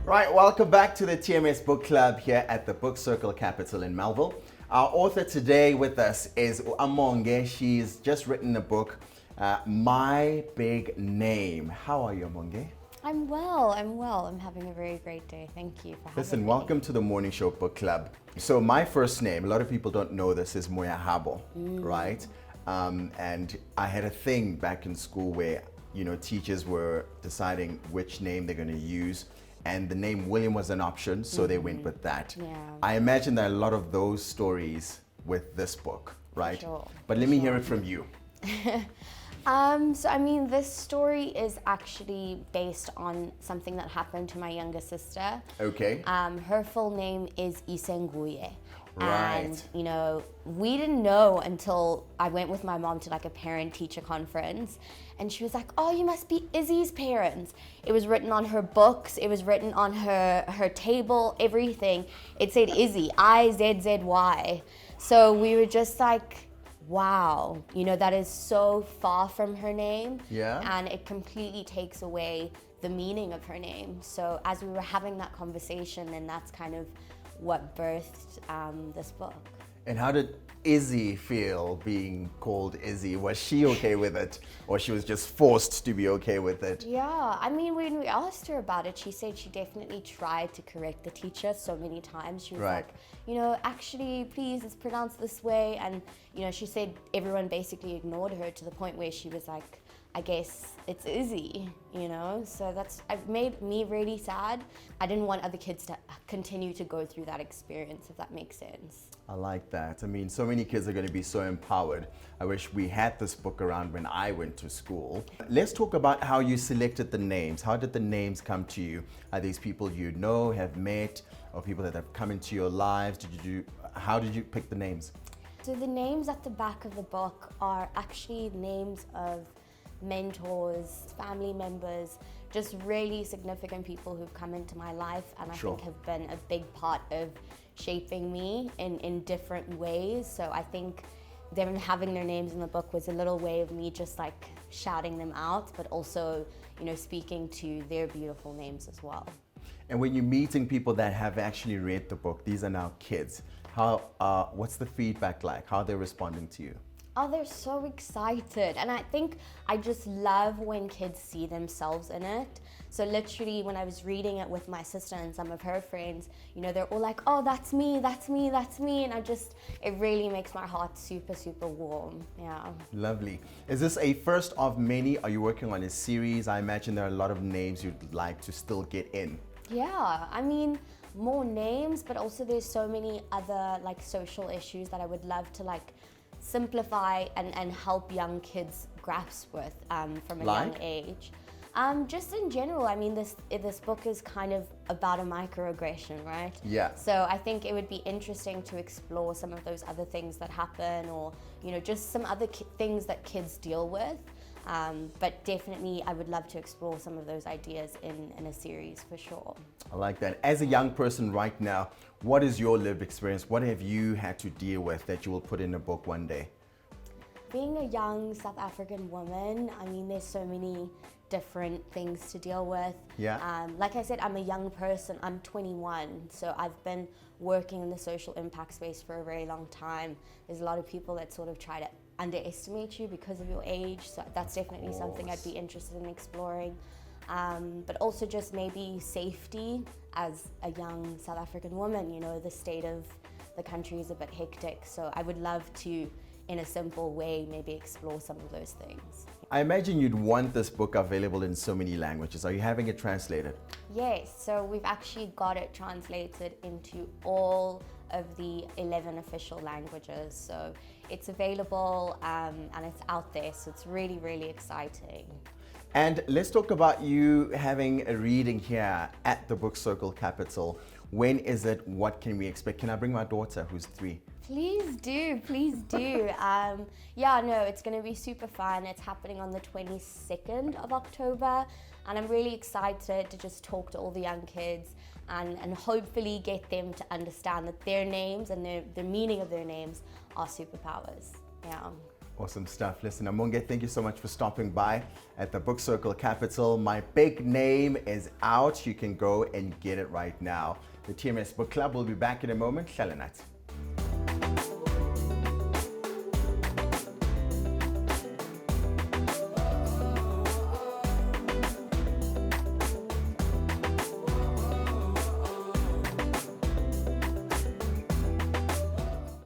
Right, welcome back to the TMS Book Club here at the Book Circle Capital in Melville. Our author today with us is Amonge. She's just written a book, My Big Name. How are you, Amonge? I'm well. I'm having a very great day. Thank you for having me. Listen, welcome to the Morning Show Book Club. So my first name, a lot of people don't know this, is Moyahabo, right? And I had a thing back in school where, teachers were deciding which name they're going to use. And the name William was an option, so they went with that. Yeah. I imagine there are a lot of those stories with this book, right? Sure. But let me hear it from you. This story is actually based on something that happened to my younger sister. Okay. Her full name is Isenguye. Right. And, we didn't know until I went with my mom to like a parent-teacher conference, and she was like, "Oh, you must be Izzy's parents." It was written on her books, it was written on her table, everything. It said Izzy, I-Z-Z-Y. So we were just like, wow, that is so far from her name. Yeah. And it completely takes away the meaning of her name. So as we were having that conversation, then that's kind of what birthed this book. And how did Izzy feel being called Izzy? Was she okay with it, or she was just forced to be okay with it? Yeah, when we asked her about it, she said she definitely tried to correct the teacher so many times. She was like, actually, please, it's pronounced this way. And, she said everyone basically ignored her to the point where she was like, I guess it's Izzy, So it made me really sad. I didn't want other kids to continue to go through that experience, if that makes sense. I like that. So many kids are going to be so empowered. I wish we had this book around when I went to school. Let's talk about how you selected the names. How did the names come to you? Are these people you know, have met, or people that have come into your lives? How did you pick the names? So the names at the back of the book are actually names of mentors, family members, just really significant people who've come into my life and I think have been a big part of shaping me in different ways. So I think them having their names in the book was a little way of me just like shouting them out, but also, speaking to their beautiful names as well. And when you're meeting people that have actually read the book, these are now kids, what's the feedback like? How are they responding to you? Oh, they're so excited. And I think I just love when kids see themselves in it. So literally when I was reading it with my sister and some of her friends, they're all like, "Oh, that's me, that's me, that's me." And it really makes my heart super, super warm. Yeah. Lovely. Is this a first of many? Are you working on a series? I imagine there are a lot of names you'd like to still get in. Yeah, more names, but also there's so many other like social issues that I would love to like simplify and help young kids grasp with from a young age. Just in general, this book is kind of about a microaggression, right? Yeah. So I think it would be interesting to explore some of those other things that happen, or just some other things that kids deal with. But definitely I would love to explore some of those ideas in a series for sure. I like that. As a young person right now, what is your lived experience? What have you had to deal with that you will put in a book one day? Being a young South African woman, there's so many different things to deal with. Yeah. Like I said, I'm a young person. I'm 21, so I've been working in the social impact space for a very long time. There's a lot of people that sort of try to underestimate you because of your age, so that's definitely something I'd be interested in exploring. But also just maybe safety as a young South African woman. The state of the country is a bit hectic, so I would love to, in a simple way, maybe explore some of those things. I imagine you'd want this book available in so many languages. Are you having it translated? Yes, so we've actually got it translated into all of the 11 official languages. So it's available and it's out there, so it's really, really exciting. And let's talk about you having a reading here at the Book Circle Capital. When is it? What can we expect? Can I bring my daughter, who's 3? Please do, please do. It's going to be super fun. It's happening on the 22nd of October, and I'm really excited to just talk to all the young kids and hopefully get them to understand that their names and the meaning of their names are superpowers. Yeah. Awesome stuff. Listen, Amonge, thank you so much for stopping by at the Book Circle Capital. My big name is out. You can go and get it right now. The TMS Book Club will be back in a moment. Shalanat.